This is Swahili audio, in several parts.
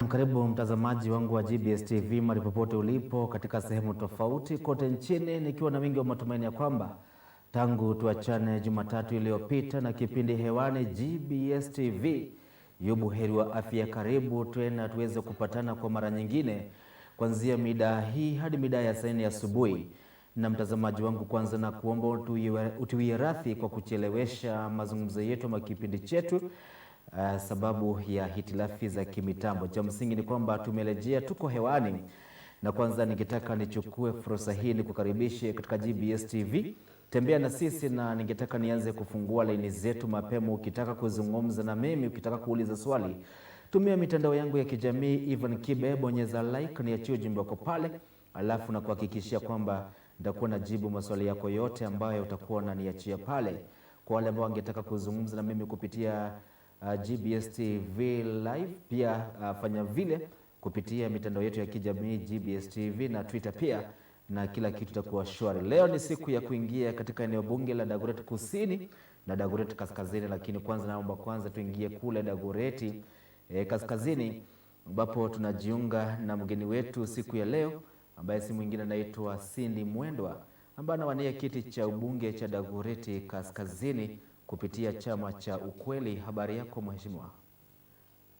Karibu mtazamaji wangu wa GBS TV mahali popote ulipo katika sehemu tofauti kote nchini, nikiwa na wingi wa matumaini ya kwamba tangu tuachane Jumatatu iliyopita na kipindi hewani GBS TV yubuheri wa afya. Karibu tena tuweze kupatana kwa mara nyingine kuanzia mida hii hadi mida ya saa 4 asubuhi. Na mtazamaji wangu, kwanza na kuomba utuwie radhi kwa kuchelewesha mazungumzo yetu ama kipindi chetu sababu ya hitilafi za kimitambo. Cha msingi ni kwamba tumerejea, tuko hewani, na kwanza ningetaka nichukue fursa hii nikukaribishe katika GBS TV. Tembea na sisi, na ningetaka nianze kufungua laini zetu mapema. Ukitaka kuzungumza na mimi, ukitaka kuuliza swali, tumia mitandao yangu ya kijamii Evan Kibe, bonyeza like, niachie ujumbe wako pale, alafu na kuhakikishia kwamba nitakuwa najibu maswali yako yote ambayo utakuwa unaniachia pale. Kwa wale ambao wangetaka kuzungumza na mimi kupitia GBS TV live, pia fanya vile kupitia mitandao yetu ya kijamii GBS TV na Twitter pia, na kila kitu itakuwa shwari. Leo ni siku ya kuingia katika eneo bunge la Dagoretti Kusini na Dagoretti Kaskazini, lakini kwanza naomba tuingie kule Dagoretti Kaskazini, ambapo tunajiunga na mgeni wetu siku ya leo ambaye si mwingine anaitwa Cindy Mwendwa, ambaye anawania kiti cha ubunge cha Dagoretti Kaskazini kupitia chama cha Ukweli. Habari yako mheshimiwa?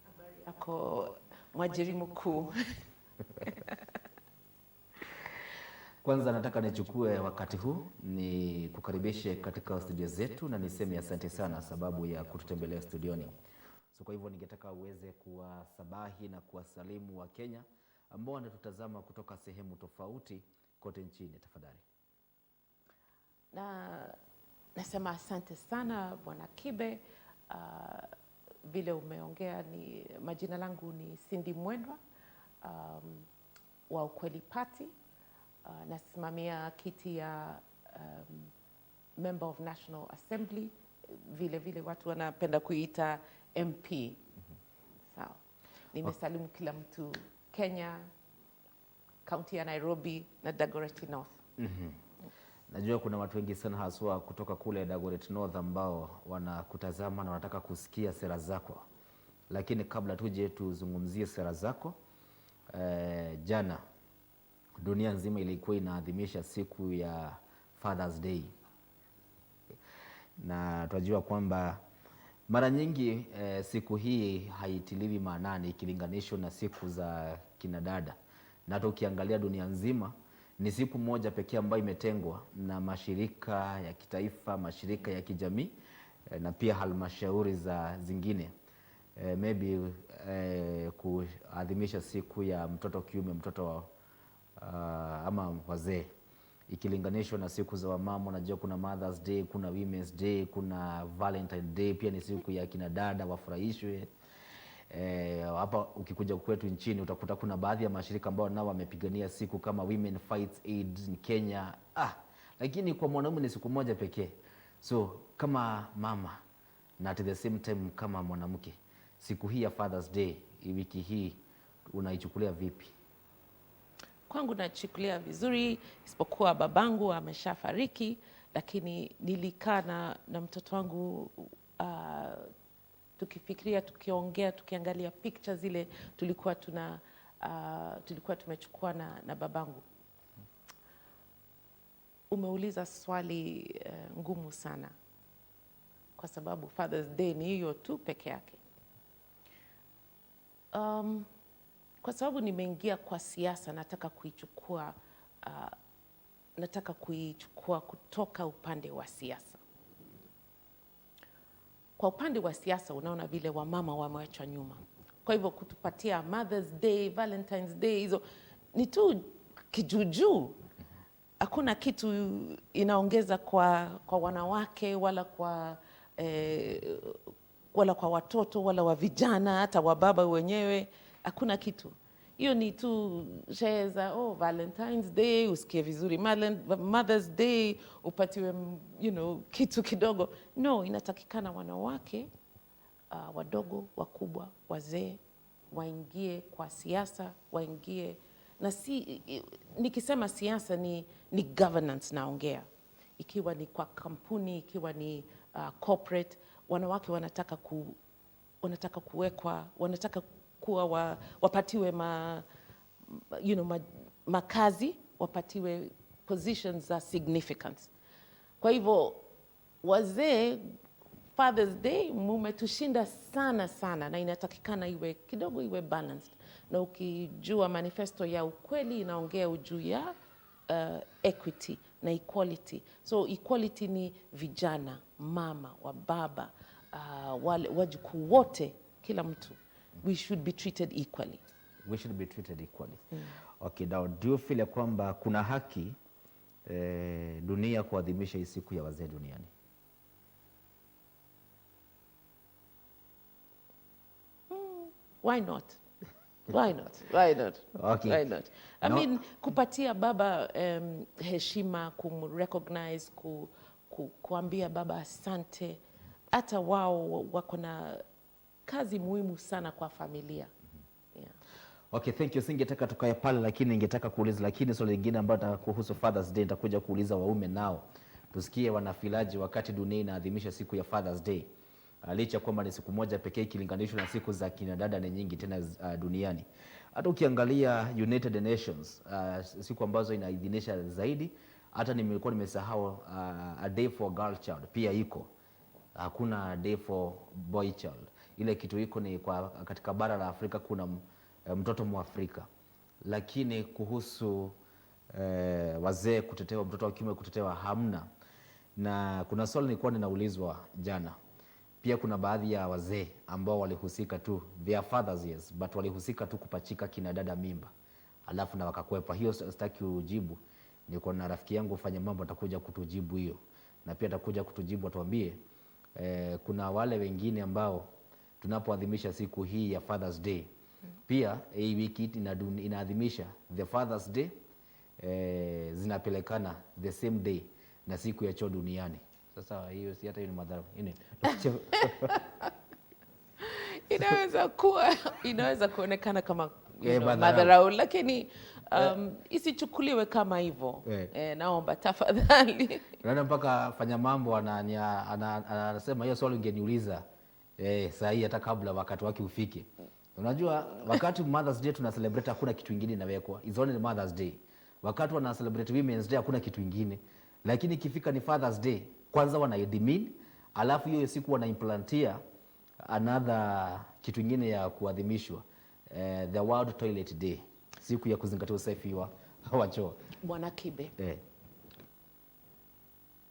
Habari yako mwajiri mkuu. Kwanza nataka nichukue wakati huu ni kukaribishe katika studio zetu na niseme asante sana sababu ya kututembelea studioni. So kwa hivyo ningetaka uweze kuwasabahi na kuwasalimu wa Kenya ambao wanatutazama kutoka sehemu tofauti kote nchini, tafadhali. Nasema asante sana Bwana Kibe. Vile umeongea, ni majina langu ni Cindy Mwendwa wa Ukweli Party. Nasimamia kiti ya Member of National Assembly, vile watu wanapenda kuita MP. Sawa. Nimesalimu kila mtu Kenya, County ya Nairobi na Dagoretti North. Najua kuna watu wengi sana haswa kutoka kule Dagoretti North ambao wanakutazama na wanataka kusikia sera zako. Lakini kabla tuje tuzungumzie sera zako, jana dunia nzima ilikuwa inaadhimisha siku ya Father's Day. Na tunajua kwamba mara nyingi siku hii haitiliwi maanani ikilinganishwa na siku za kinadada. Na hata ukiangalia dunia nzima ni siku moja pekee ambayo imetengwa na mashirika ya kitaifa, mashirika ya kijamii na pia halmashauri za zingine kuadhimisha siku ya mtoto kiume, mtoto ama wazee, ikilinganishwa na siku za wamama. Unajua kuna Mother's Day, kuna Women's Day, kuna Valentine Day, pia ni siku ya kina dada wafurahishwe. Hapa ukikuja kwetu nchini utakuta kuna baadhi ya mashirika ambao nao wamepigania siku kama Women Fights AIDS in Kenya. Lakini kwa mwanaume ni siku moja pekee. So kama mama na at the same time kama mwanamke, siku hii ya Father's Day wiki hii unaichukulia vipi? Kwangu nachukulia vizuri, isipokuwa babangu ameshafariki, lakini nilikaa na mtoto wangu tukifikiria, tukiongea, tukiangalia pictures zile tulikuwa tumechukua na babangu. Umeuliza swali ngumu sana, kwa sababu Father's Day ni hiyo tu peke yake. Kwa sababu nimeingia kwa siasa, nataka kuichukua kutoka upande wa siasa. Kwa upande wa siasa unaona vile wamama wamewachwa nyuma. Kwa hivyo kutupatia Mother's Day, Valentine's Day, hizo ni tu kijuujuu. Hakuna kitu inaongeza kwa wanawake wala kwa watoto wala wa vijana, hata wa baba wenyewe. Hakuna kitu. Hiyo ni tu sherehe za Valentine's Day, usikie vizuri, Mother's Day, upatiwe kitu kidogo. No, inatakikana wanawake wadogo, wakubwa, wazee waingie kwa siasa, waingie. Na nikisema siasa ni governance naongea. Ikiwa ni kwa kampuni, ikiwa ni corporate, wanawake wanataka kuwekwa, wanataka kuwa wapatiwe makazi, wapatiwe positions za significance. Kwa hivyo wazee, Father's Day mumetushinda sana, na inatakikana iwe kidogo iwe balanced. Na ukijua manifesto ya ukweli inaongea juu ya equity na equality. So equality ni vijana, mama, wa baba, wajukuu wote, kila mtu. We should be treated equally. We should be treated equally. Okay, now do you feel kwamba kuna haki dunia kuadhimisha hii siku ya wazee duniani? Why not? Why not? Why not? Okay. Why not? I mean, kupatia baba heshima, kumrecognize, kuambia baba asante. Hata wao wako na kazi muhimu sana kwa familia. Yeah. Okay, thank you. Singetaka tukae pale, lakini ningetaka kuuliza, lakini swali lingine ambalo kuhusu Father's Day nitakuja kuuliza waume nao. Tusikie wanafilaji wakati dunia inaadhimisha siku ya Father's Day. Licha kwamba ni siku moja pekee ikilinganishwa na siku za kina dada ni nyingi tena duniani. Hata ukiangalia United Nations, siku ambazo inaidhinisha zaidi, hata nimekuwa nimesahau a day for girl child pia iko. Hakuna day for boy child. Ile kitu iko ni kwa katika bara la Afrika kuna mtoto Mwafrika. Lakini kuhusu wazee kutetewa, mtoto wa kiume kutetewa hamna. Na kuna swali nilikuwa ninaulizwa jana. Pia kuna baadhi ya wazee ambao walihusika tu, their fathers yes, but walihusika tu kupachika kina dada mimba. Alafu na wakakwepa. Hiyo sitaki ujibu. Niko na rafiki yangu ufanye mambo atakuja kutujibu hiyo. Na pia atakuja kutujibu atuambie kuna wale wengine ambao tunapoadhimisha siku hii ya Father's Day. Pia hii wiki inaadhimisha the Father's Day, zinapelekana the same day na siku ya choo duniani. Sasa hiyo si hata hiyo ni madhara. Inaweza kuonekana kama madharau, lakini isichukuliwe kama hivyo. Naomba tafadhali. Unaona mpaka fanya mambo anasema hiyo swali ungeniuliza saa hii hata kabla wakati wake ufike. Unajua wakati Mother's Day tuna celebrate hakuna kitu kingine inawekwa. It's only Mother's Day. Wakati wana celebrate Women's Day hakuna kitu kingine. Lakini ikifika ni Father's Day kwanza wanaidhimini, alafu hiyo siku wanaimplantia another kitu kingine ya kuadhimishwa, the World Toilet Day, siku ya kuzingatia usafi wa choo. Bwana Kibe,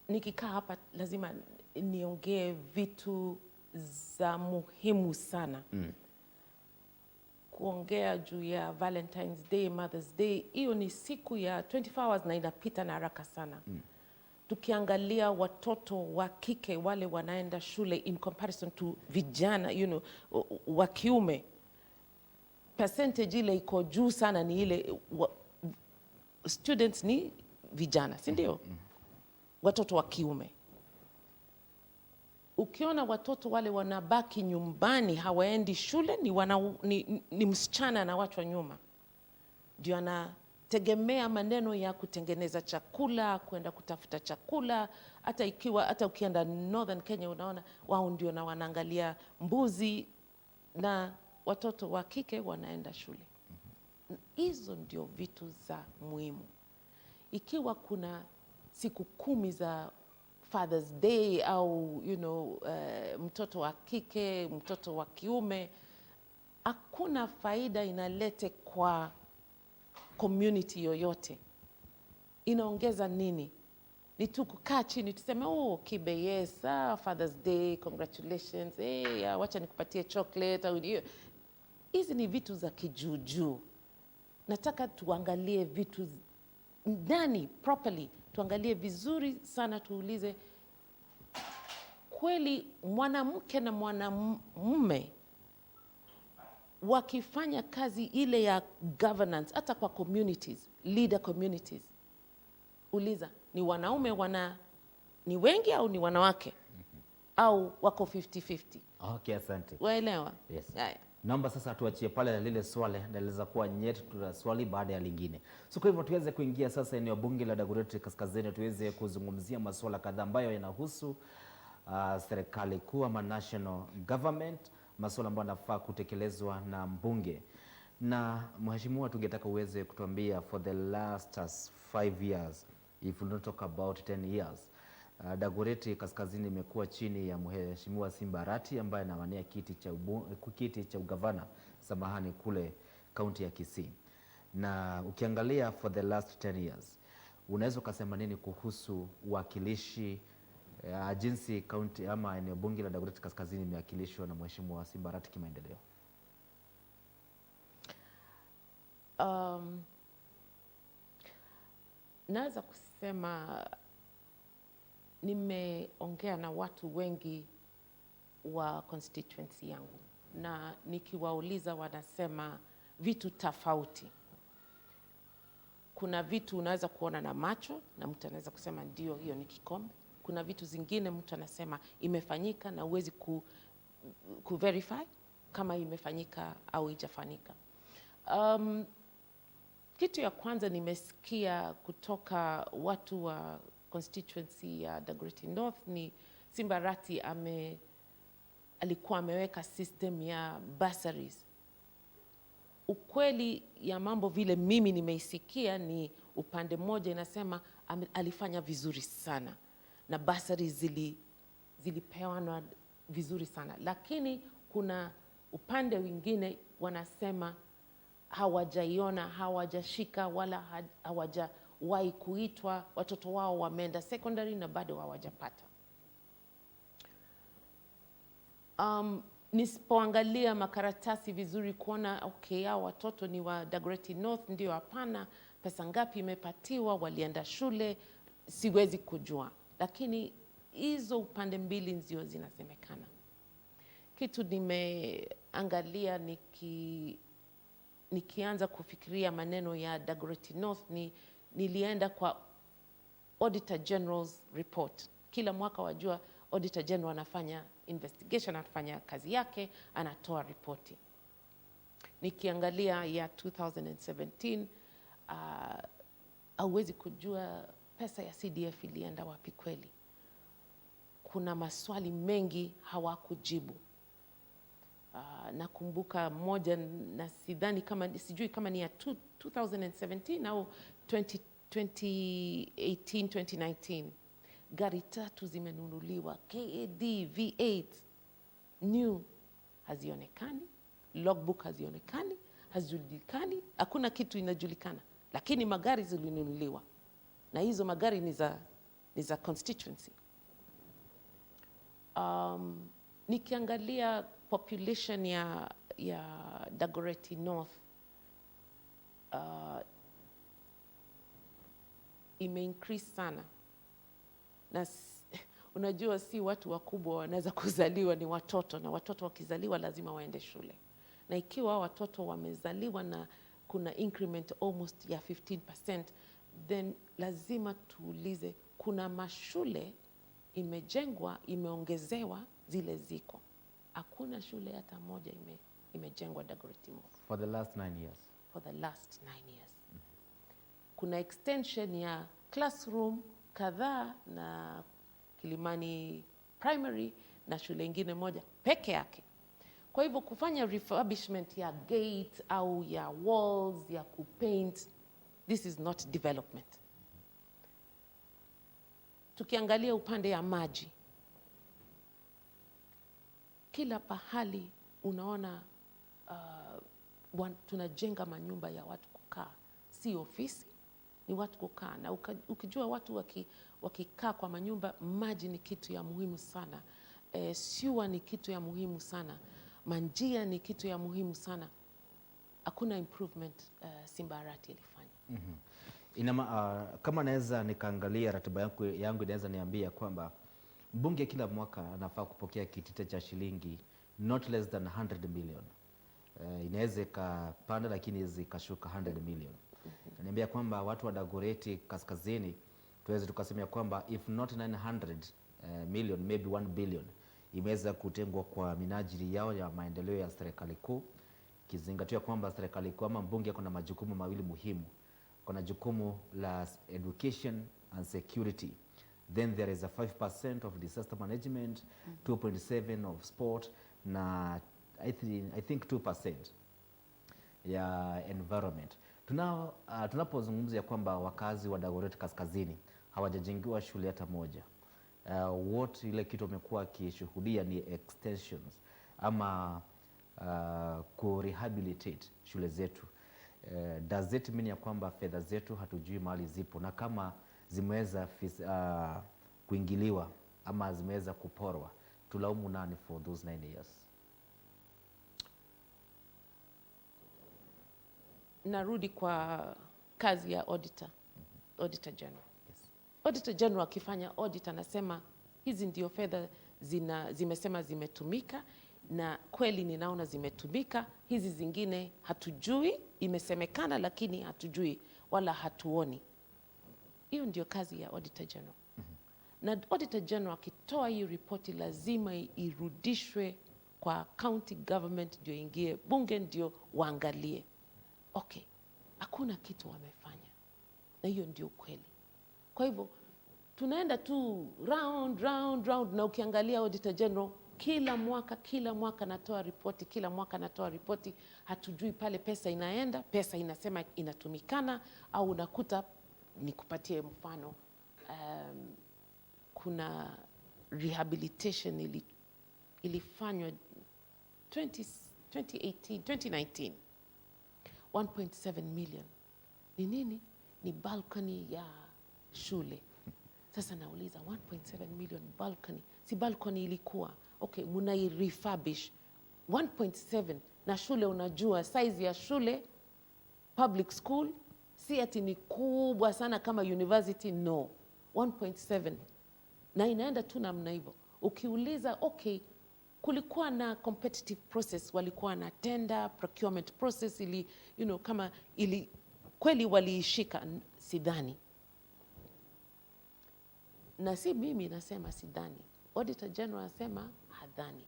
nikikaa hapa lazima niongee vitu za muhimu sana. Kuongea juu ya Valentine's Day, Mother's Day, hiyo ni siku ya 24 hours na inapita na haraka sana. Tukiangalia watoto wa kike wale wanaenda shule in comparison to vijana, wa kiume, percentage ile iko juu sana, ni ile students ni vijana, si ndio? Watoto wa kiume. Ukiona watoto wale wanabaki nyumbani hawaendi shule, ni msichana anawachwa nyuma. Ndio anategemea maneno ya kutengeneza chakula, kwenda kutafuta chakula. Hata ukienda Northern Kenya unaona wao ndio na wanaangalia mbuzi, na watoto wa kike wanaenda shule. Hizo ndio vitu za muhimu. Ikiwa kuna siku 10 za Father's Day au mtoto wa kike, mtoto wa kiume, hakuna faida inalete kwa community yoyote. Inaongeza nini? Ni tu kukaa chini tuseme Kibe, yes, Father's Day, congratulations, wacha nikupatie chocolate au hiyo. Hizi ni vitu za kijuujuu. Nataka tuangalie vitu ndani properly, tuangalie vizuri sana, tuulize kweli mwanamke na mwanamume wakifanya kazi ile ya governance, hata kwa communities, leader communities, uliza ni wanaume ni wengi au ni wanawake? Au wako 50-50? Okay, asante. Waelewa? Yes. Naomba sasa tuachie pale na lile swali ndaliza kuwa nyeti, tuna swali baada ya lingine. So kwa hivyo tuweze kuingia sasa eneo bunge la Dagoretti Kaskazini, tuweze kuzungumzia masuala kadhaa ambayo yanahusu serikali kuu ama national government, masuala ambayo yanafaa kutekelezwa na mbunge. Na mheshimiwa, tungetaka uweze kutuambia for the last 5 years, if we don't talk about 10 years, Dagoretti Kaskazini imekuwa chini ya mheshimiwa Simba Arati ambaye anawania kiti cha ugavana kule kaunti ya Kisii. Na ukiangalia for the last 10 years, unaweza ukasema nini kuhusu uwakilishi jinsi kaunti ama eneo bunge la Dagoretti Kaskazini imewakilishwa na mheshimiwa Simba Arati kimaendeleo? Naweza kusema nimeongea na watu wengi wa constituency yangu, na nikiwauliza wanasema vitu tofauti. Kuna vitu unaweza kuona na macho na mtu anaweza kusema ndio, hiyo ni kikombe. Kuna vitu zingine mtu anasema imefanyika na huwezi ku verify kama imefanyika au haijafanyika. Kitu ya kwanza nimesikia kutoka watu wa constituency ya Dagoretti North ni Simba Arati alikuwa ameweka system ya bursaries. Ukweli ya mambo vile mimi nimeisikia ni upande mmoja inasema alifanya vizuri sana na bursaries zilipewanwa vizuri sana, lakini kuna upande wengine wanasema hawajaiona, hawajashika wala hawajawahi kuitwa, watoto wao wameenda secondary na bado hawajapata. Nisipoangalia makaratasi vizuri kuona okay, hao watoto ni wa Dagoretti North, ndio hapana, pesa ngapi imepatiwa, walienda shule, siwezi kujua, lakini hizo upande mbili ndio zinasemekana. Kitu nimeangalia nikianza kufikiria maneno ya Dagoretti North nilienda kwa Auditor General's report. Kila mwaka wajua Auditor General anafanya investigation, anafanya kazi yake, anatoa ripoti. Nikiangalia ya 2017, hauwezi kujua pesa ya CDF ilienda wapi kweli. Kuna maswali mengi hawakujibu. Nakumbuka moja na sijui kama ni ya 2017 au 2018, 2019. Gari 3 zimenunuliwa, KAD, V8, new, hazionekani, logbook hazionekani, hazijulikani, hakuna kitu inajulikana, lakini magari zilinunuliwa na hizo magari ni za constituency. Nikiangalia population ya Dagoretti North ime-increase sana, na unajua si watu wakubwa wanaweza kuzaliwa, ni watoto, na watoto wakizaliwa lazima waende shule, na ikiwa watoto wamezaliwa na kuna increment almost ya 15%, then lazima tuulize, kuna mashule imejengwa, imeongezewa, zile ziko. Hakuna shule hata moja imejengwa Dagoretti North. For the last 9 years. For the last 9 years. Kuna extension ya classroom kadhaa na Kilimani Primary na shule ingine moja peke yake. Kwa hivyo kufanya refurbishment ya gate au ya walls ya kupaint, this is not development. Tukiangalia upande ya maji, kila pahali unaona tunajenga manyumba ya watu kukaa, si ofisi, ni watu kukaa. Na ukijua watu wakikaa kwa manyumba, maji ni kitu ya muhimu sana, sewer ni kitu ya muhimu sana, manjia ni kitu ya muhimu sana. Hakuna improvement Simba Arati ilifanya. Kama naweza nikaangalia ratiba yangu inaweza niambia kwamba mbunge kila mwaka anafaa kupokea kitita cha shilingi not less than 100 million. Inaweza ikapanda lakini inaweza ikashuka 100 million. Niambia kwamba watu wa Dagoretti Kaskazini tuweze tukasemea kwamba if not 900 million, maybe 1 billion imeweza kutengwa kwa minajili yao ya maendeleo ya serikali kuu, kizingatia kwamba serikali kuu ama mbunge kuna majukumu mawili muhimu. Kuna jukumu la education and security, then there is a 5% of disaster management, 2.7 of sport na I think 2% ya environment. Tunapozungumzia kwamba wakazi wa Dagoretti Kaskazini hawajajengiwa shule hata moja, what ile kitu wamekuwa kishuhudia ni extensions ama ku-rehabilitate shule zetu. Does it mean ya kwamba fedha zetu hatujui mahali zipo, na kama zimeweza kuingiliwa ama zimeweza kuporwa, tulaumu nani for those 9 years? Narudi kwa kazi ya auditor, Auditor General. Yes. Auditor General akifanya audit anasema hizi ndio fedha zimesema zimetumika, na kweli ninaona zimetumika. Hizi zingine hatujui, imesemekana lakini hatujui wala hatuoni. Hiyo ndio kazi ya Auditor General. Na Auditor General akitoa hii ripoti lazima irudishwe kwa county government, ndio ingie bunge, ndio waangalie. Okay, hakuna kitu wamefanya, na hiyo ndio kweli. Kwa hivyo tunaenda tu round, na ukiangalia Auditor General kila mwaka natoa ripoti, kila mwaka natoa ripoti, hatujui pale pesa inaenda, pesa inasema inatumikana, au unakuta, nikupatie mfano, kuna rehabilitation ilifanywa 2019 1.7 million. Ni nini? Ni balcony ya shule. Sasa nauliza 1.7 million balcony. Si balcony ilikuwa okay, munai refurbish 1.7, na shule, unajua size ya shule public school si ati ni kubwa sana kama university, no. 1.7 na inaenda tu namna hivyo. Ukiuliza okay, kulikuwa na competitive process, walikuwa na tender procurement process, kama kweli waliishika, sidhani. Na si mimi nasema sidhani, Auditor General anasema hadhani.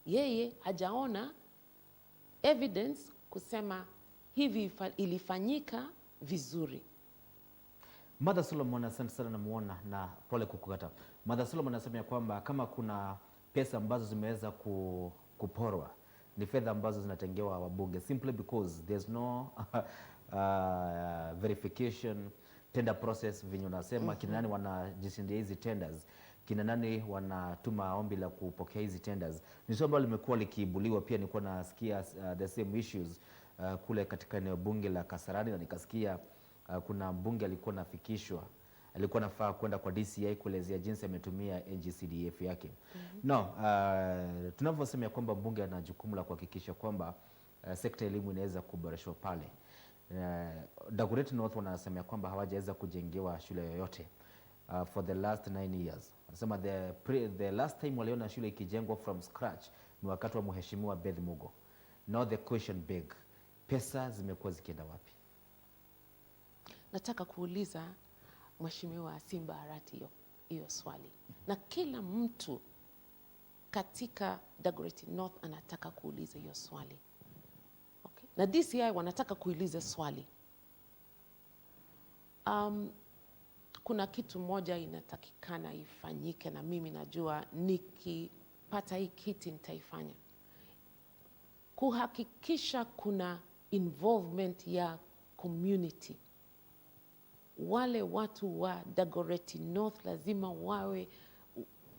Yeye hajaona evidence kusema hivi ilifanyika vizuri. Mother Solomon, asante sana, namuona na pole kukukata. Mother Solomon anasema ya kwamba kama kuna pesa ambazo zimeweza kuporwa ni fedha ambazo zinatengewa wabunge, simply because there's no verification tender process vinyo nasema. Kina nani wanajishindia hizi tenders, kina nani wanatuma ombi la kupokea hizi tenders, ni swali ambalo limekuwa likiibuliwa. Pia nilikuwa nasikia the same issues kule katika eneo bunge la Kasarani, na nikasikia kuna mbunge alikuwa nafikishwa, alikuwa nafaa kwenda kwa DCI kuelezea jinsi ametumia NGCDF yake. No, tunavyosema kwamba mbunge ana jukumu la kuhakikisha kwamba sekta elimu inaweza kuboreshwa pale. Dagoretti North wanasema kwamba hawajaweza kujengewa shule yoyote for the last 9 years. Wanasema the last time waliona shule ikijengwa from scratch ni wakati wa Mheshimiwa Beth Mugo. Now the question big, pesa zimekuwa zikienda wapi? Nataka kuuliza Mheshimiwa Simba Arati hiyo swali. Na kila mtu katika Dagoretti North anataka kuuliza hiyo swali. Okay. Na DCI wanataka kuuliza swali. Kuna kitu moja inatakikana ifanyike, na mimi najua nikipata hii kiti nitaifanya. Kuhakikisha kuna involvement ya community. Wale watu wa Dagoretti North lazima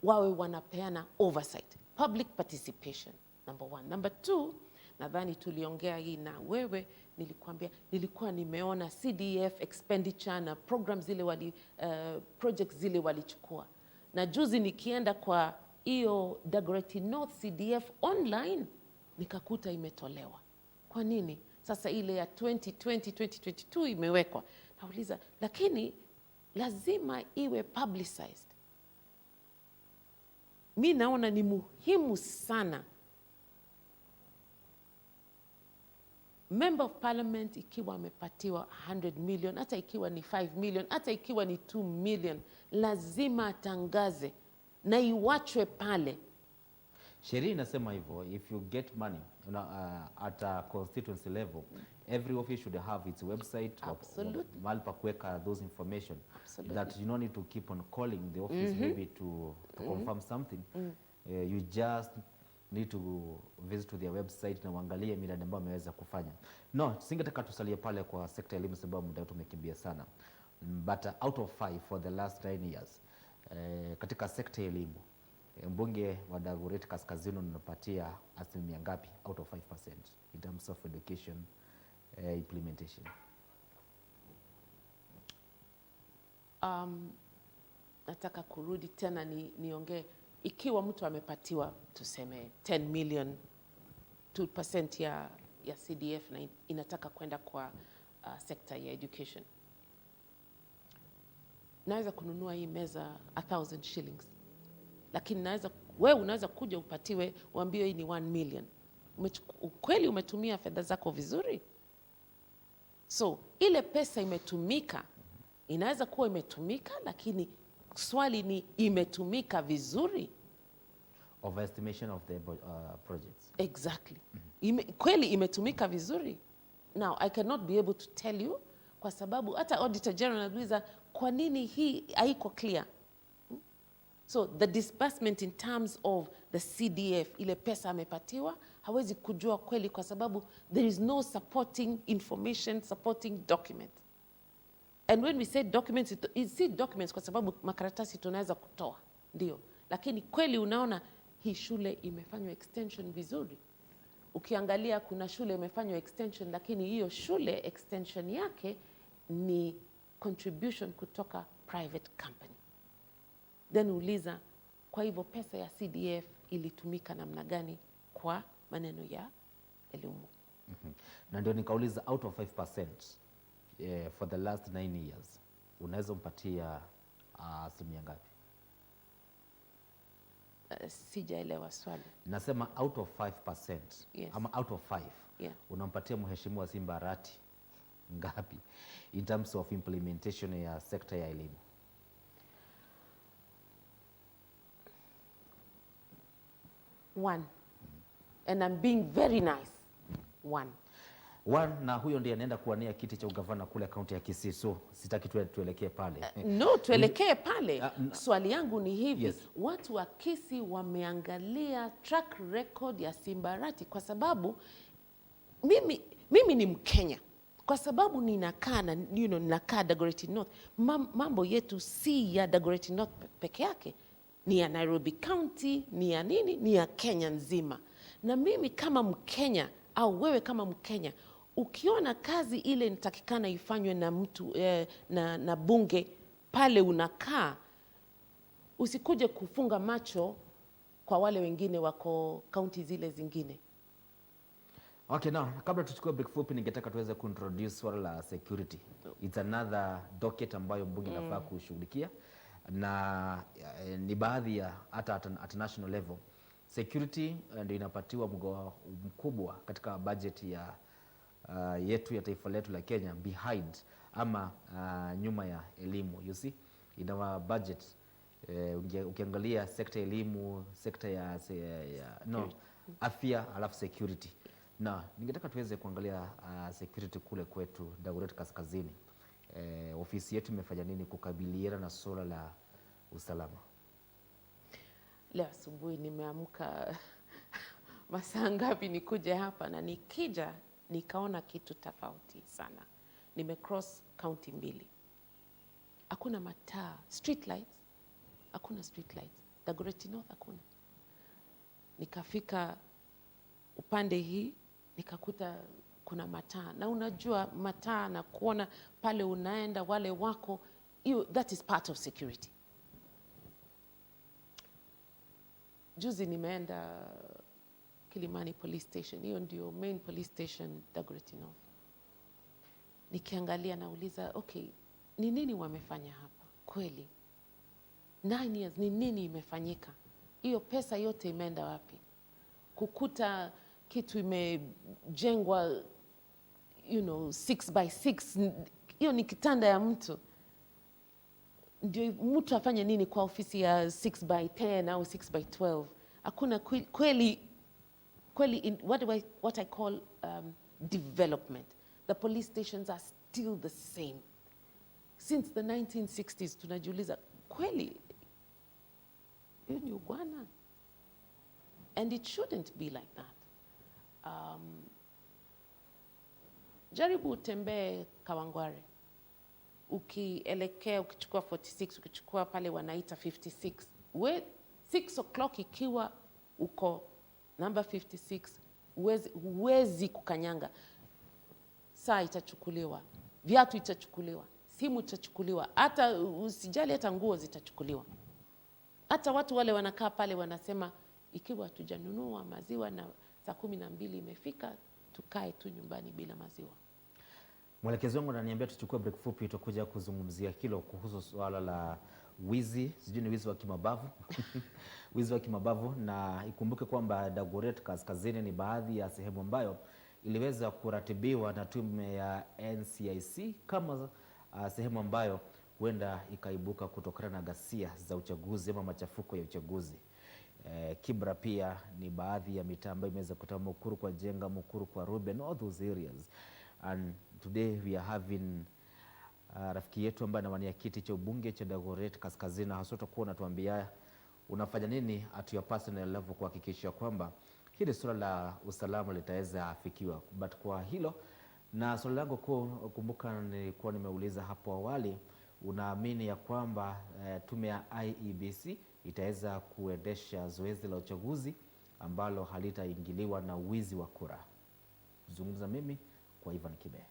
wawe wanapeana oversight, public participation, number 1. Number 2, nadhani tuliongea hii na wewe, nilikuwa nimeona CDF expenditure na programs zile projects zile walichukua, na juzi nikienda kwa hiyo Dagoretti North CDF online nikakuta imetolewa. Kwa nini sasa ile ya 2022 imewekwa? Nauliza, lakini lazima iwe publicized. Mi naona ni muhimu sana Member of Parliament ikiwa amepatiwa 100 million, hata ikiwa ni 5 million, hata ikiwa ni 2 million, lazima atangaze na iwachwe pale. Sheria inasema hivyo, if you get money at a constituency level, every office should have its website, mahali pa kuweka those information. Absolutely. That you don't need to keep on calling the office maybe to confirm something. You just need to visit to their website na uangalie miradi ambayo wameweza kufanya. No, singetaka tusalie pale kwa sekta ya elimu sababu muda wetu umekimbia sana. But out of 5 for the last 9 years, katika sekta ya elimu, mbunge wa Dagoretti Kaskazini unapatia asilimia ngapi out of 5% in terms of education implementation? Nataka kurudi tena niongee, ikiwa mtu amepatiwa tuseme 10 million 2% ya CDF na inataka kwenda kwa sekta ya education, naweza kununua hii meza 1,000 shillings, lakini wewe unaweza kuja upatiwe uambiwe hii ni 1 million. Kweli umetumia fedha zako vizuri? So ile pesa imetumika, inaweza kuwa imetumika, lakini swali ni imetumika vizuri? Overestimation of the projects. Exactly. Kweli imetumika vizuri? Now I cannot be able to tell you, kwa sababu hata Auditor General anauliza kwa nini hii haiko clear. So the disbursement in terms of the CDF, ile pesa amepatiwa, hawezi kujua kweli kwa sababu there is no supporting information, supporting document. And when we say documents, it's documents kwa sababu makaratasi tunaweza kutoa, ndio. Lakini kweli unaona hii shule imefanywa extension vizuri. Ukiangalia kuna shule imefanywa extension, lakini hiyo shule extension yake ni contribution kutoka private company. Then uliza, kwa hivyo pesa ya CDF ilitumika namna gani kwa maneno ya elimu? Na ndio nikauliza out of 5% for the last 9 years unaweza mpatia asilimia ngapi? Sijaelewa swali. Nasema out of 5%, yes. Ama out of 5, yeah. Unampatia Mheshimiwa Simba Arati ngapi in terms of implementation ya sekta ya elimu? One. And I'm being very nice. One. Na huyo ndiye anaenda kuwania kiti cha ugavana kule kaunti ya Kisii, so sitaki tuelekee pale. No, tuelekee pale. Swali yangu ni hivi, yes. Watu wa Kisii wameangalia track record ya Simba Arati, kwa sababu mimi ni Mkenya, kwa sababu ninakaa Dagoretti North. Mambo yetu si ya Dagoretti North peke yake, ni ya Nairobi County, ni ya nini, ni ya Kenya nzima. Na mimi kama Mkenya au wewe kama Mkenya, ukiona kazi ile inatakikana ifanywe na mtu na bunge pale unakaa, usikuje kufunga macho kwa wale wengine wako kaunti zile zingine. Okay, now kabla tuchukue break fupi, ningetaka tuweze kuintroduce swala la security. It's another docket ambayo bunge nafaa kushughulikia, na ni baadhi ya hata at national level security ndio inapatiwa mgao mkubwa katika budget ya yetu ya taifa letu la Kenya, behind ama nyuma ya elimu. You see, in our budget ukiangalia sekta ya elimu, sekta ya afya, alafu security. Na ningetaka tuweze kuangalia security kule kwetu Dagoretti Kaskazini. Ofisi yetu imefanya nini kukabiliana na suala la usalama? Leo asubuhi nimeamka masaa ngapi nikuje hapa, na nikija nikaona kitu tofauti sana. Nimecross county mbili, hakuna mataa, street lights, hakuna street lights. Dagoretti North hakuna. Nikafika upande hii nikakuta kuna mataa, na unajua mataa na kuona pale unaenda wale wako, that is part of security. Juzi nimeenda Kilimani police station, hiyo ndio main police station Dagoretti North. Nikiangalia nauliza, okay, ni nini wamefanya hapa kweli? 9 years, ni nini imefanyika? Hiyo pesa yote imeenda wapi? Kukuta kitu imejengwa 6x6, hiyo ni kitanda ya mtu. Ndio mtu afanye nini kwa ofisi ya 6x10 au 6x12? Hakuna kweli what I call development. The police stations are still the same since the 1960s. Tunajiuliza kweli hiyo ni ugwana? And it shouldn't be like that. Jaribu utembee Kawangware. Ukielekea, ukichukua 46, ukichukua pale wanaita 56. 6 o'clock ikiwa uko number 56, huwezi kukanyanga. Saa itachukuliwa, viatu itachukuliwa, simu itachukuliwa, hata usijali, hata nguo zitachukuliwa. Hata watu wale wanakaa pale wanasema, ikiwa tujanunua maziwa na saa 12 imefika, tukae tu nyumbani bila maziwa. Mwelekezi wangu ananiambia tuchukue break fupi, tutakuja kuzungumzia hilo kuhusu swala la wizi, sijui ni wizi wa kimabavu wizi wa kimabavu. Na ikumbuke kwamba Dagoretti Kaskazini ni baadhi ya sehemu ambayo iliweza kuratibiwa na tume ya NCIC kama sehemu ambayo huenda ikaibuka kutokana na ghasia za uchaguzi ama machafuko ya uchaguzi. Kibra pia ni baadhi ya mitaa ambayo imeweza kutama, Mukuru kwa Jenga, Mukuru kwa Ruben, all those areas. And today we are having rafiki yetu ambaye anawania kiti cha ubunge cha Dagoretti Kaskazini, hasa utakuwa unatuambia unafanya nini at your personal level kuhakikisha kwamba hili suala la usalama litaweza afikiwa. But kwa hilo na swali langu kumbuka nilikuwa nimeuliza hapo awali, unaamini ya kwamba tume ya IEBC itaweza kuendesha zoezi la uchaguzi ambalo halitaingiliwa na wizi wa kura? Zungumza mimi kwa Ivan Kibe.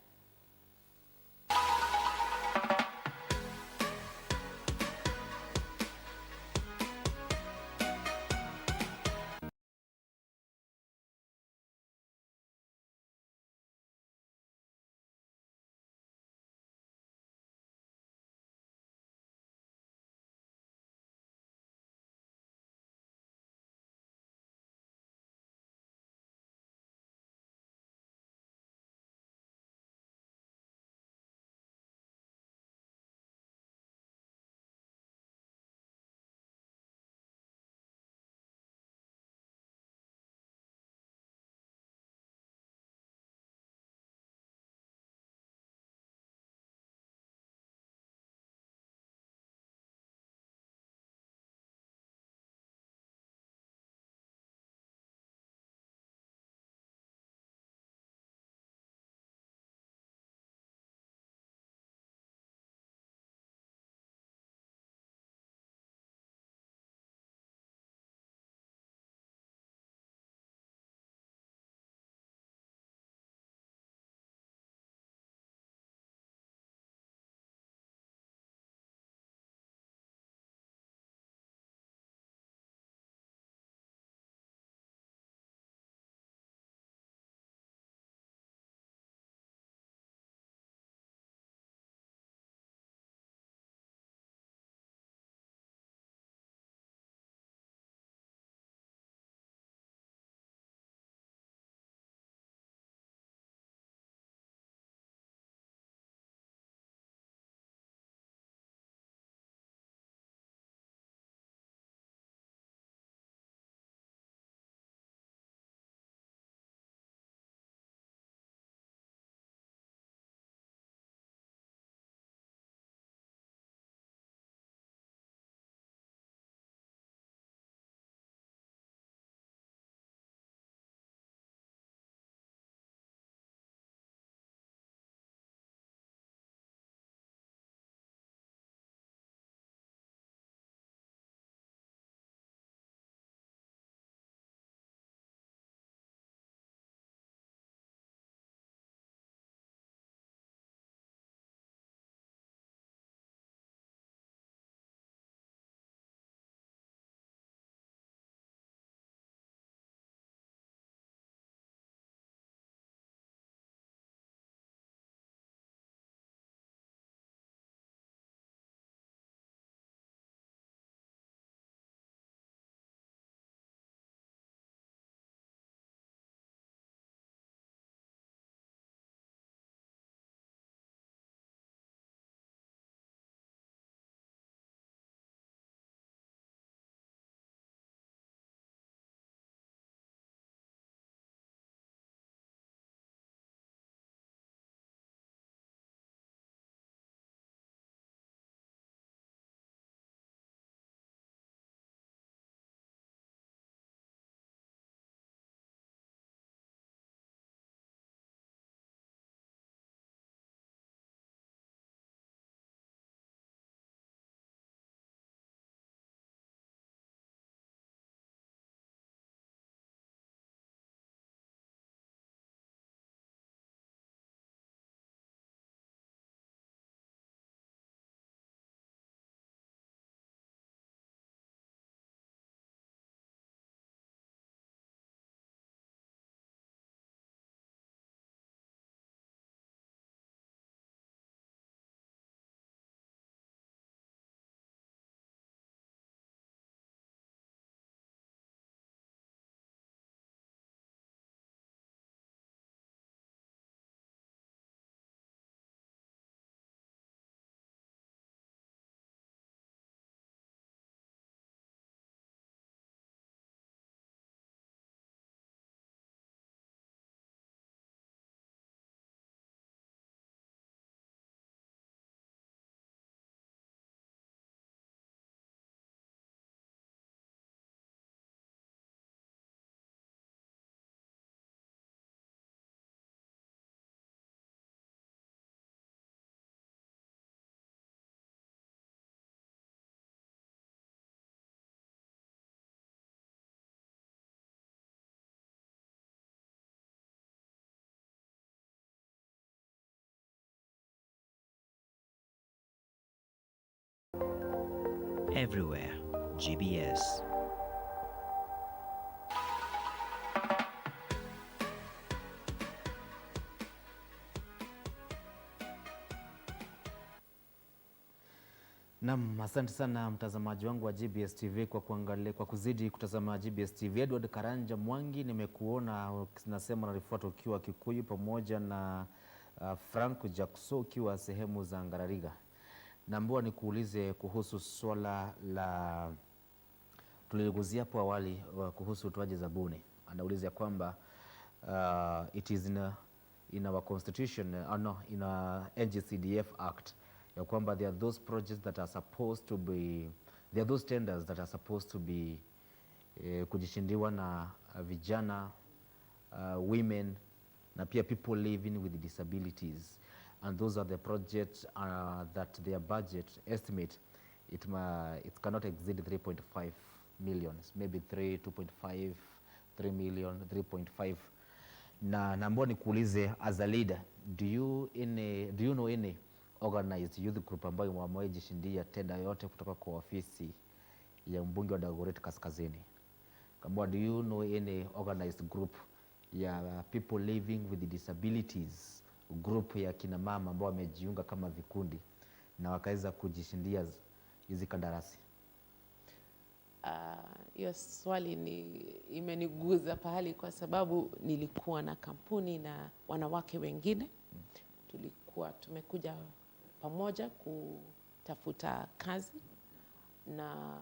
everywhere. GBS. Naam, asante sana mtazamaji wangu wa GBS TV kwa kuangalia, kwa kuzidi kutazama GBS TV. Edward Karanja Mwangi, nimekuona nasema nalifuata ukiwa Kikuyu pamoja na Frank Jackson ukiwa sehemu za Ngarariga. Naambiwa nikuulize kuhusu swala la tuliguzia hapo awali kuhusu utoaji zabuni. Anauliza kwamba it is in our constitution in a NGCDF Act ya kwamba there are those projects that are supposed to be, there are those tenders that are supposed to be kujishindiwa na vijana, women na pia people living with disabilities, and those are the projects that their budget estimate it cannot exceed 3.5 million, maybe 2.5, 3 million, 3.5. Na naomba nikuulize as a leader, do you know any organized youth group ambayo wamejishindia tenda yote kutoka kwa ofisi ya mbunge wa Dagoretti Kaskazini? Kama do you know any organized group ya people living with disabilities, group ya kina mama ambao wamejiunga kama vikundi na wakaweza kujishindia hizi kandarasi? Hiyo swali imeniguza pahali, kwa sababu nilikuwa na kampuni na wanawake wengine tulikuwa tumekuja pamoja kutafuta kazi na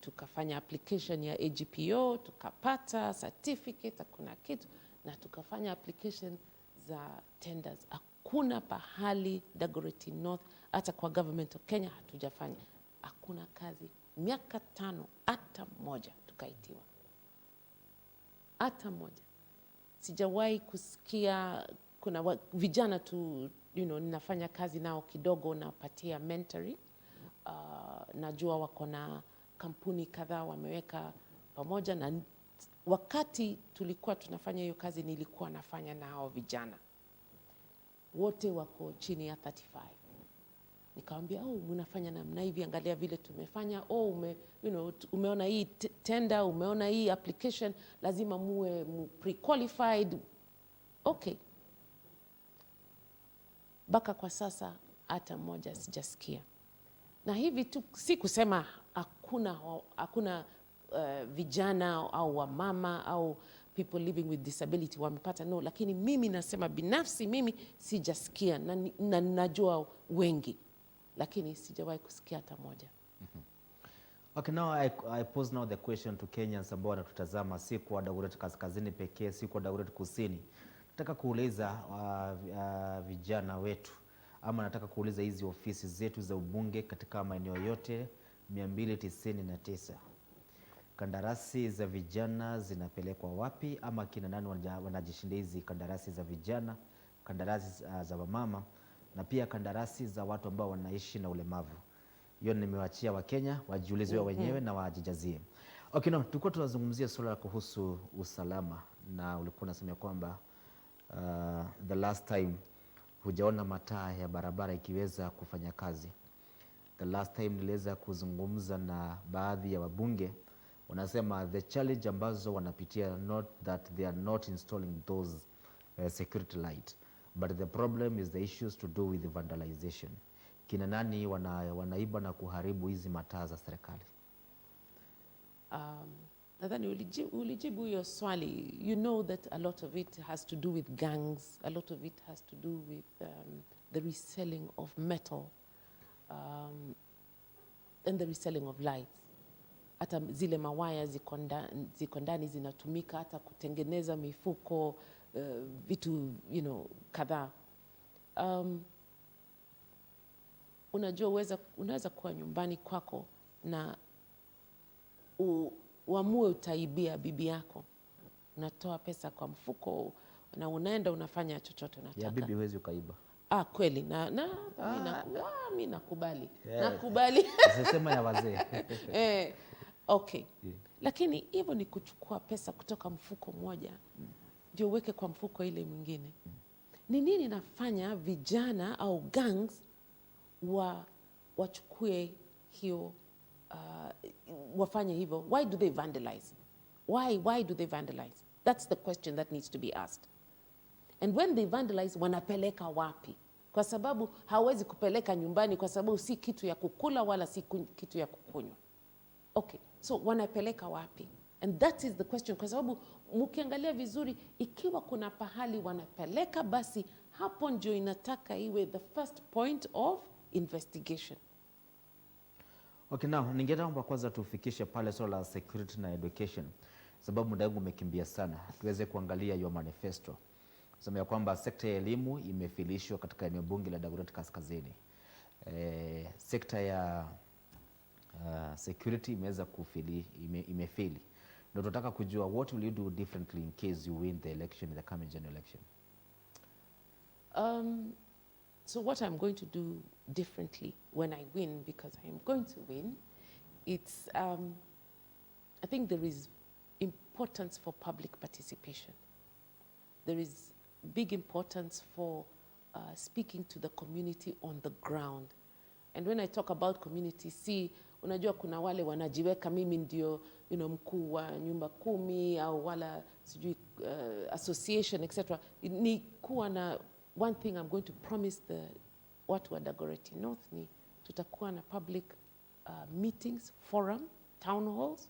tukafanya application ya AGPO, tukapata certificate, hakuna kitu, na tukafanya application za tenders. Hakuna pahali Dagoretti North, hata kwa government of Kenya hatujafanya. Hakuna kazi miaka 5 hata moja tukaitiwa. Hata moja. Sijawahi kusikia kuna vijana tu, ninafanya kazi nao kidogo, napatia mentoring. Najua wako na kampuni kadhaa wameweka pamoja, na wakati tulikuwa tunafanya hiyo kazi nilikuwa nafanya na hao vijana. Wote wako chini ya 35. Nikamwambia, mnafanya namna hivi, angalia vile tumefanya. Umeona hii tender, umeona hii application, lazima muwe pre-qualified. Okay. Baka kwa sasa hata moja sijasikia. Na hivi tu si kusema hakuna vijana au wamama au people living with disability wamepata, no, lakini mimi nasema binafsi mimi sijasikia, na najua wengi, lakini sijawahi kusikia hata moja. Okay, now I pose now the question to Kenyans ambao wanatutazama, si kwa Dagoretti Kaskazini pekee, si kwa Dagoretti Kusini. Nataka kuuliza vijana wetu, ama nataka kuuliza hizi ofisi zetu za ubunge katika maeneo yote 299, kandarasi za vijana zinapelekwa wapi, ama kina nani wanajishindia hizi kandarasi za vijana, kandarasi za wamama, na pia kandarasi za watu ambao wanaishi na ulemavu? Hiyo nimewachia Wakenya wajiulize wenyewe na wajijazie. Okay, no, tulikuwa tunazungumzia swala kuhusu usalama, na ulikuwa unasema kwamba the last time hujaona mataa ya barabara ikiweza kufanya kazi. The last time niliweza kuzungumza na baadhi ya wabunge, wanasema the challenge ambazo wanapitia, not that they are not installing those security light, but the problem is the issues to do with the vandalization. Kina nani wanaiba na kuharibu hizi mataa za serikali? Nadhani ulijibu hiyo swali. You know that a lot of it has to do with gangs, a lot of it has to do with the reselling of metal and the reselling of lights. Hata zile mawaya ziko ndani zinatumika hata kutengeneza mifuko, vitu kadhaa. Unajua unaweza kuwa nyumbani kwako na uamue utaibia bibi yako, unatoa pesa kwa mfuko na unaenda unafanya chochote unataka. Ya bibi huwezi ukaiba. Kweli mimi nakubali. Nakubali. Sema ya wazee. Okay. Yeah. Lakini hivyo ni kuchukua pesa kutoka mfuko mmoja ndio uweke kwa mfuko ile mwingine. Ni nini nafanya vijana au gangs wachukue hiyo wafanye hivyo? Why do they vandalize? Why do they vandalize? That's the question that needs to be asked. And when they vandalize, wanapeleka wapi? Kwa sababu hawezi kupeleka nyumbani kwa sababu si kitu ya kukula wala si kitu ya kukunywa. Okay, so wanapeleka wapi? And that is the question, kwa sababu mkiangalia vizuri, ikiwa kuna pahali wanapeleka, basi hapo ndio inataka iwe the first point of investigation. Okay, now ningeomba kwanza tufikishe pale swala la security na education, sababu muda wangu umekimbia sana. Tuweze kuangalia your manifesto. Sema ya kwamba sekta ya elimu imefilishwa katika eneo bunge la Dagoretti Kaskazini. Sekta ya security imeweza kufili, imefili. Ndio tunataka kujua what will you do differently in case you win the election in the coming general election? So what I'm going to do differently when I win, because I am going to win, it's, I think there is importance for public participation. There is big importance for speaking to the community on the ground. And when I talk about community, see, unajua kuna wale wanajiweka mimi ndio mkuu wa nyumba 10 au wala sijui association etc. Ni kuwa na one thing I'm going to promise the watu wa Dagoretti North ni tutakuwa na public meetings, forum, town halls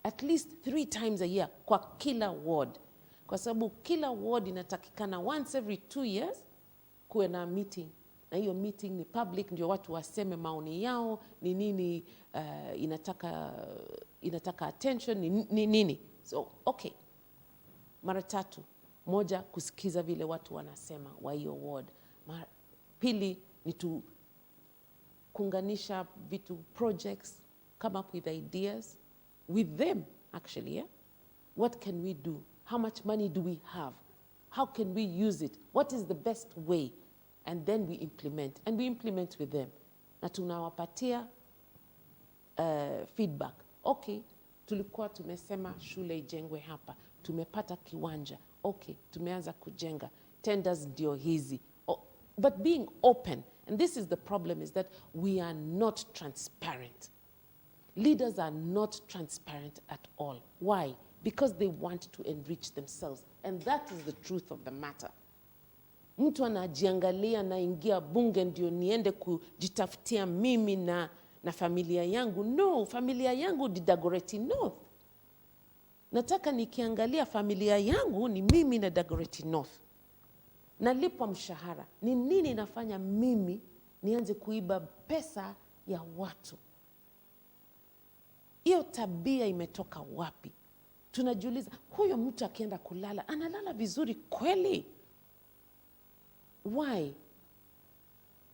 at least 3 times a year kwa kila ward, kwa sababu kila ward inatakikana once every 2 years kuwe na meeting, na hiyo meeting ni public, ndio watu waseme maoni yao ni nini inataka attention ni nini. So okay, mara 3. Moja, kusikiza vile watu wanasema wa hiyo ward. Pili ni kuunganisha vitu, projects, come up with ideas with them actually, yeah? What can we do? How much money do we have? How can we use it? What is the best way? And then we implement. And we implement with them. Na tunawapatia feedback. Okay, tulikuwa tumesema shule ijengwe hapa. Tumepata kiwanja. Okay, tumeanza kujenga. Tenders ndio hizi. But being open, and this is the problem, is that we are not transparent. Leaders are not transparent at all. Why? Because they want to enrich themselves. And that is the truth of the matter. Mtu anajiangalia na ingia bunge ndio niende kujitafutia mimi na familia yangu. No, familia yangu ni Dagoretti North. Nataka nikiangalia familia yangu ni mimi na Dagoretti North. Nalipwa mshahara. Ni nini nafanya mimi nianze kuiba pesa ya watu? Hiyo tabia imetoka wapi? Tunajiuliza, huyo mtu akienda kulala, analala vizuri kweli? Why?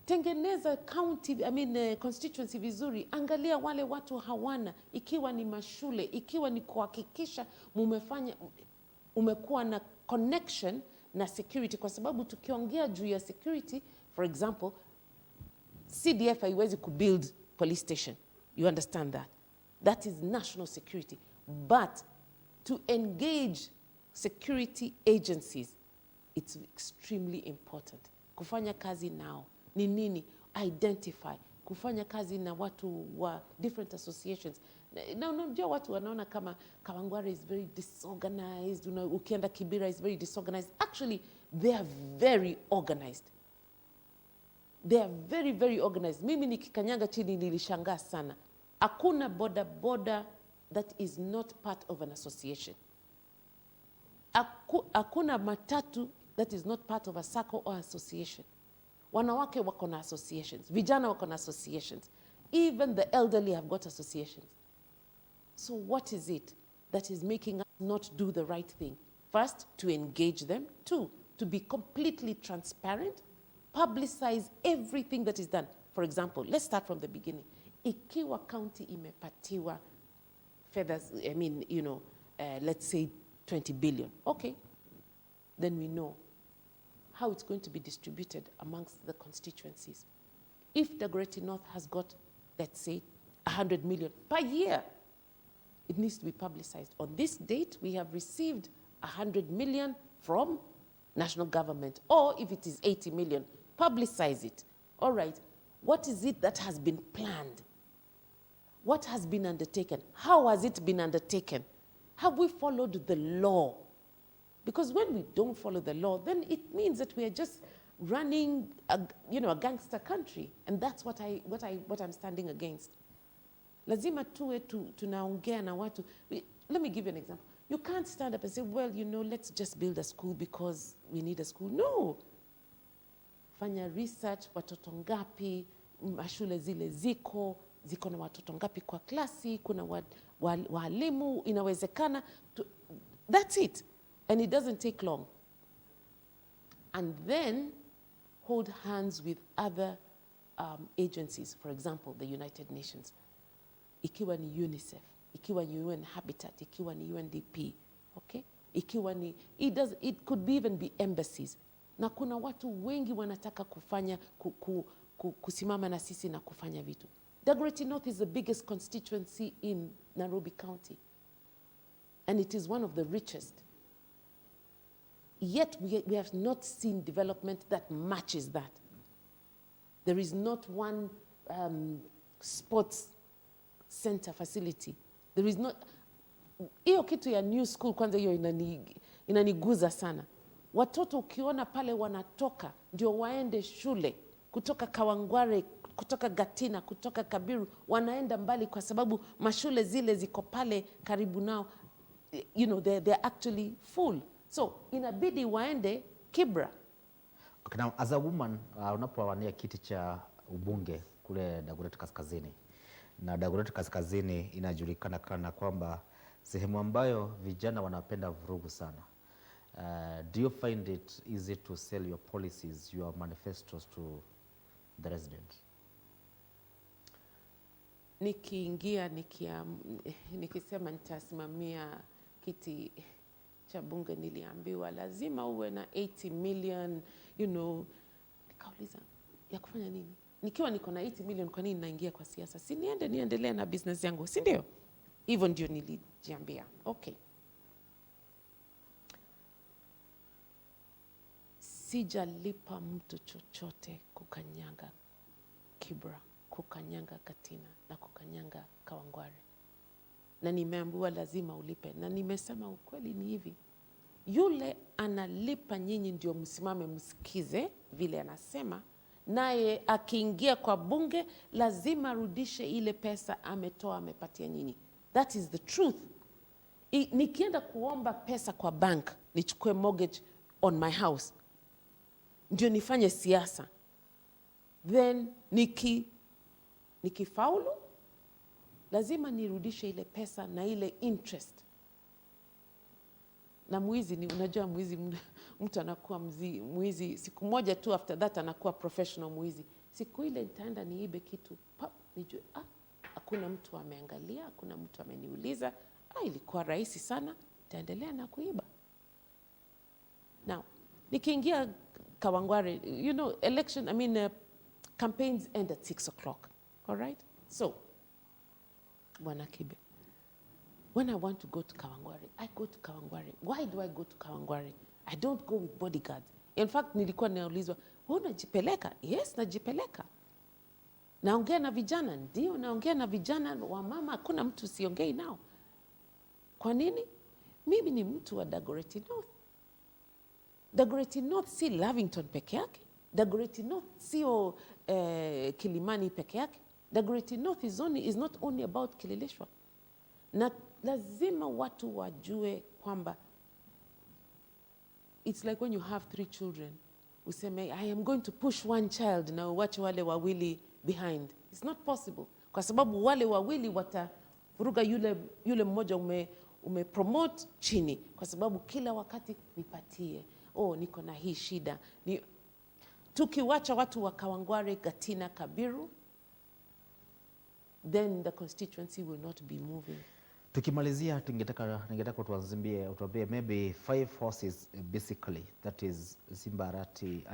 Tengeneza county, constituency vizuri. Angalia wale watu hawana, ikiwa ni mashule, ikiwa ni kuhakikisha umekuwa na connection na security, kwa sababu tukiongea juu ya security, for example, CDF haiwezi kubuild police station. You understand that? That is national security. But to engage security agencies, it's extremely important. Kufanya kazi nao ni nini? Identify. Kufanya kazi na watu wa different associations. Na unajua watu wanaona kama Kawangware is very disorganized, ukienda Kibera is very disorganized. Actually, they are very organized. They are very, very organized. Mimi nikikanyaga chini nilishangaa sana. Hakuna boda that is not part of an association. Hakuna matatu that is not part of a SACCO or association. Wanawake wako na associations. Vijana wako na associations. Even the elderly have got associations. So what is it that is making us not do the right thing? First, to engage them. 2, to be completely transparent. Publicize everything that is done. For example, let's start from the beginning. Ikiwa county imepatiwa feathers, let's say 20 billion. Okay, then we know how it's going to be distributed amongst the constituencies. If Dagoretti North has got, let's say, 100 million per year, it needs to be publicized. On this date, we have received 100 million from national government. Or if it is 80 million, publicize it. All right, what is it that has been planned? What has been undertaken? How has it been undertaken? Have we followed the law? Because when we don't follow the law, then it means that we are just running a gangster country, and that's what I'm standing against. Lazima tuwe tunaongea na watu. Let me give you an example. You can't stand up and say, well, let's just build a school because we need a school. No. Fanya research, watoto ngapi, mashule zile ziko na watoto ngapi kwa klasi, kuna walimu, inawezekana. That's it. And it doesn't take long. And then hold hands with other agencies, for example, the United Nations. Ikiwa ni UNICEF, ikiwa ni UN Habitat, ikiwa ni UNDP, okay? Ikiwa ni, it could even be embassies. Na kuna watu wengi wanataka kufanya, kusimama na sisi na kufanya vitu. Dagoretti North is the biggest constituency in Nairobi County. And it is one of the richest. Yet we have not seen development that matches that. There is not one sports center facility. There is not. Hiyo kitu ya new school kwanza hiyo inaniguza sana. Watoto ukiona pale wanatoka ndio waende shule kutoka Kawangware, kutoka Gatina, kutoka Kabiru, wanaenda mbali kwa sababu mashule zile ziko pale karibu nao. They're actually full. So inabidi waende Kibra. Okay, now as a woman, unapowania kiti cha ubunge kule Dagoretti Kaskazini, na Dagoretti Kaskazini inajulikana kana kwamba sehemu ambayo vijana wanapenda vurugu sana. Do you find it easy to sell your policies, your manifestos to the residents? Nikiingia nikisema nitasimamia kiti cha bunge, niliambiwa lazima uwe na 80 million, nikauliza ya kufanya nini? Nikiwa niko na 80 million, kwa nini naingia kwa siasa? Si niendelee na business yangu, si ndio? Hivyo ndio nilijiambia. Okay. Sijalipa mtu chochote kukanyaga Kibra, kukanyaga Katina na kukanyaga Kawangware. Na nimeambiwa lazima ulipe. Na nimesema ukweli ni hivi. Yule analipa, nyinyi ndio msimame msikize vile anasema. Naye akiingia kwa bunge lazima rudishe ile pesa ametoa amepatia nyinyi. That is the truth. Nikienda kuomba pesa kwa bank, nichukue mortgage on my house, ndio nifanye siasa. Then nikifaulu lazima nirudishe ile pesa na ile interest. Na mwizi unajua mwizi, mtu anakuwa mwizi siku moja tu, after that anakuwa professional mwizi. Siku ile nitaenda niibe kitu, nijue hakuna mtu ameangalia, hakuna mtu ameniuliza, ilikuwa rahisi sana, nitaendelea na kuiba. Now, nikiingia Kawangware, election, campaigns end at 6 o'clock, all right? So, Bwana Kibe, when I want to go to Kawangware, I go to Kawangware. Why do I go to Kawangware? I don't go with bodyguards. In fact, nilikuwa naulizwa, wewe unajipeleka? Yes, najipeleka. Naongea na vijana? Ndio, naongea na vijana wa mama, hakuna mtu siongei nao. Kwa nini? Mimi ni mtu wa Dagoretti North. Dagoretti North si Lavington peke yake. Dagoretti North sio Kilimani peke yake. Dagoretti North is not only about Kileleshwa. Na lazima watu wajue kwamba it's like when you have 3 children. Useme, I am going to push one child na uwache wale wawili behind. It's not possible. Kwa sababu wale wawili watavuruga yule mmoja umepromote chini. Kwa sababu kila wakati nipatie. Niko na hii shida. Tukiwacha watu wa Kawangware, Gatina, Kabiru, then the constituency will not be moving. Tukimalizia, ningetaka utuambie maybe 5 horses basically, that is Simbarati,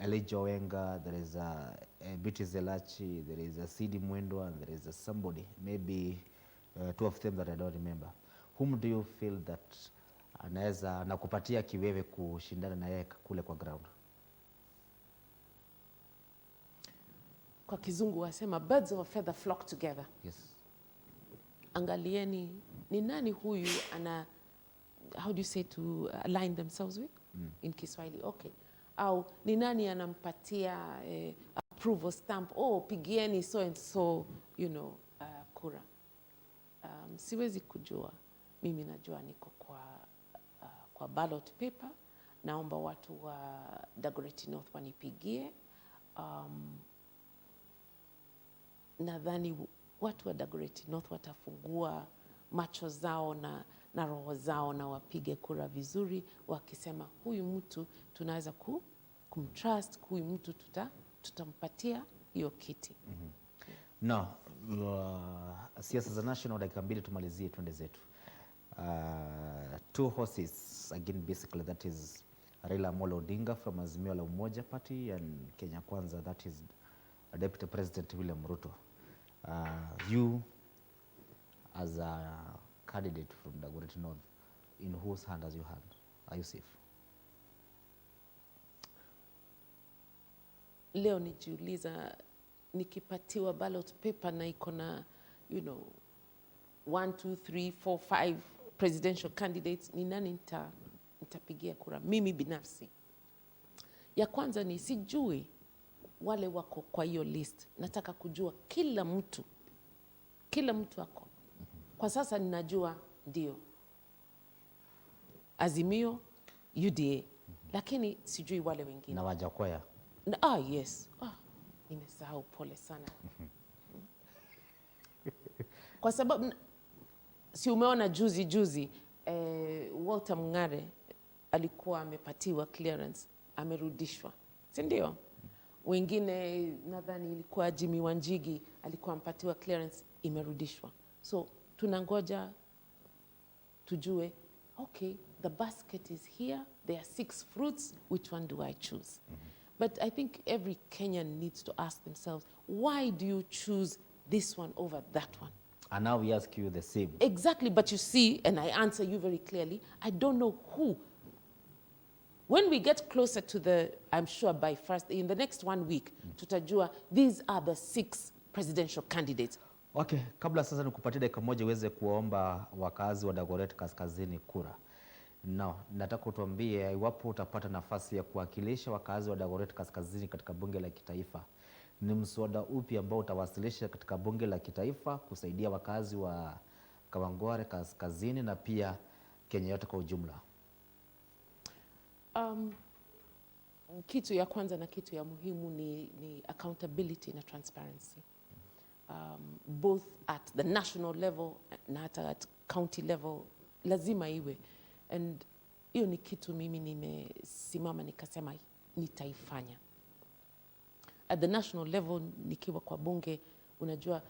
Elijah Owenga, there is a Biti Zelachi, there is a Sidi Mwendwa, and there is a somebody, maybe 2 of them that I don't remember. Whom do you feel that anaweza na kupatia kiwewe kushindana na yeye kule kwa ground? kwa kizungu wasema birds of a feather flock together. Yes. Angalieni ni nani huyu ana, how do you say to align themselves with in Kiswahili? Okay. Au ni nani anampatia approval stamp, oh pigieni so and so, you know, kura. Siwezi kujua. Mimi najua niko kwa ballot paper. Naomba watu wa Dagoretti North wanipigie. Nadhani watu wa Dagoretti North watafungua macho zao na roho zao na wapige kura vizuri, wakisema huyu mtu tunaweza kumtrust, huyu mtu tutampatia hiyo kiti. No, siasa za national, dakika mbili tumalizie twende zetu. Two horses again, basically that is Raila Amolo Odinga from Azimio la Umoja Party and Kenya Kwanza, that is Deputy President William Ruto. You as a candidate from Dagoretti North, in whose hand are you safe? Leo nijiuliza, nikipatiwa ballot paper na iko na, you know, 1, 2, 3, 4, 5 presidential candidates, ni nani nitapigia kura mimi binafsi? Ya kwanza ni sijui wale wako kwa hiyo list. Nataka kujua kila mtu wako. Kwa sasa ninajua ndio Azimio, UDA, lakini sijui wale wengine. Na Wajakoya. Yes. Nimesahau, pole sana. Kwa sababu si umeona juzi Walter Mung'are alikuwa amepatiwa clearance, amerudishwa, si ndio? Wengine nadhani ilikuwa Jimmy Wanjigi alikuwa amepatiwa clearance, imerudishwa. So tunangoja tujue, okay, the basket is here, there are 6 fruits, which one do I choose? But I think every Kenyan needs to ask themselves, why do you choose this one over that one? And now we ask you the same. Exactly, but you see, and I answer you very clearly, I don't know who. When we get closer to I'm sure by in the next 1 week, tutajua, these are the 6 presidential candidates. Okay, kabla sasa nikupatie dakika moja uweze kuomba wakazi wa Dagoretti Kaskazini kura. No, nataka utuambie iwapo utapata nafasi ya kuwakilisha wakazi wa Dagoretti Kaskazini katika bunge la kitaifa, ni mswada upi ambao utawasilisha katika bunge la kitaifa kusaidia wakazi wa Kawangware Kaskazini na pia Kenya yote kwa ujumla? Kitu ya kwanza na kitu ya muhimu ni accountability na transparency. Both at the national level na hata at county level lazima iwe. And hiyo ni kitu mimi nimesimama nikasema nitaifanya. At the national level nikiwa kwa bunge, unajua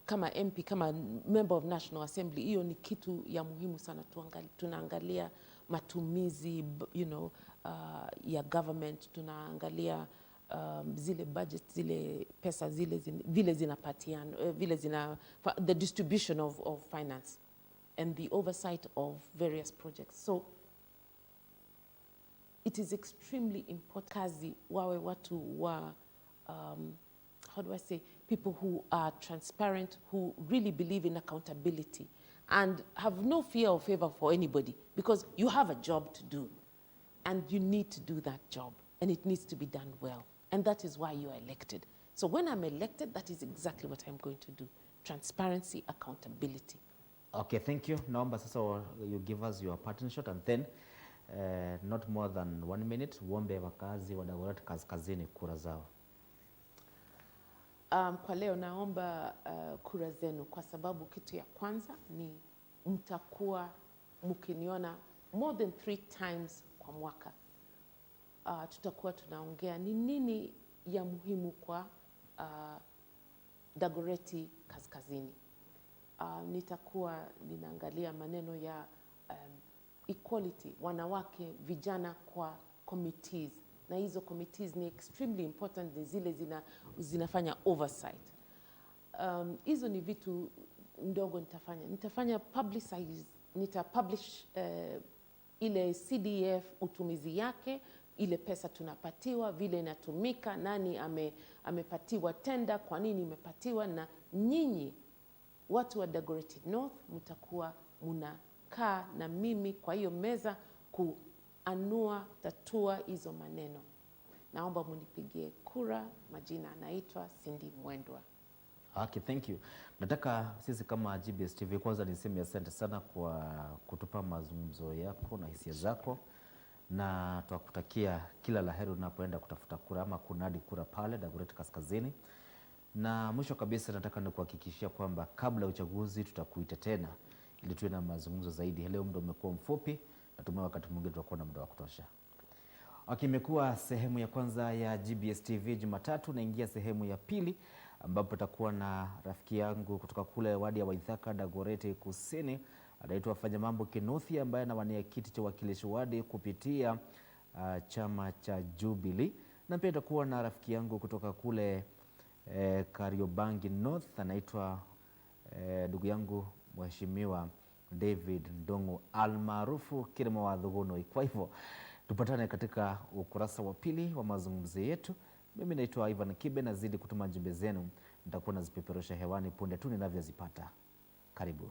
kama MP, kama member of National Assembly, hiyo ni kitu ya muhimu sana. Tunaangalia matumizi, you know, ya government, tunaangalia zile budget, zile pesa vile zinapatiana, the distribution of finance and the oversight of various projects. So it is extremely important kazi wawe watu wa how do I say, people who are transparent, who really believe in accountability and have no fear or favor for anybody, because you have a job to do and you need to do that job and it needs to be done well, and that is why you are elected. So when I'm elected, that is exactly what I'm going to do: transparency, accountability. Okay, thank you. Naomba sasa you give us your parting shot and then not more than 1 minute uombe wakazi wa Dagoretti Kaskazini kura zao. Kwa leo naomba kura zenu kwa sababu kitu ya kwanza ni mtakuwa mkiniona more than 3 times kwa mwaka. Tutakuwa tunaongea ni nini ya muhimu kwa Dagoretti Kaskazini. Nitakuwa ninaangalia maneno ya equality, wanawake, vijana kwa committees, na hizo committees ni extremely important, ni zile zinafanya oversight. Hizo ni vitu ndogo nitafanya publicize, nitapublish ile CDF utumizi yake, ile pesa tunapatiwa, vile inatumika, nani amepatiwa tenda, kwa nini imepatiwa, na nyinyi watu wa Dagoretti North mtakuwa mnakaa na mimi kwa hiyo meza tatua hizo maneno. Naomba munipigie kura. Majina anaitwa Cindy Mwendwa. Okay, thank you. Nataka sisi kama GBS TV kwanza niseme asante sana kwa kutupa mazungumzo yako na hisia zako, na twakutakia kila laheri unapoenda kutafuta kura ama kunadi kura pale Dagoretti Kaskazini. Na mwisho kabisa nataka nikuhakikishia kwamba kabla ya uchaguzi tutakuita tena ili tuwe na mazungumzo zaidi. Leo muda umekuwa mfupi, natumai wakati mwingine tutakuwa na muda wa kutosha. Okay, imekuwa sehemu ya kwanza ya GBS TV Jumatatu, naingia sehemu ya pili ambapo takuwa na rafiki yangu kutoka kule wadi ya Waithaka Dagoretti Kusini, anaitwa Fanya Mambo Kinuthia, ambaye anawania kiti cha wakilishi wadi kupitia chama cha Jubilee. Na pia takuwa na rafiki yangu kutoka kule Kariobangi North, anaitwa ndugu yangu Mheshimiwa David Ndongo almaarufu Kirima wa Thugunoi. Kwa hivyo tupatane katika ukurasa wa pili wa mazungumzo yetu. Mimi naitwa Ivan Kibe, nazidi kutuma jumbe zenu, nitakuwa nazipeperusha hewani punde tu ninavyozipata. Karibu.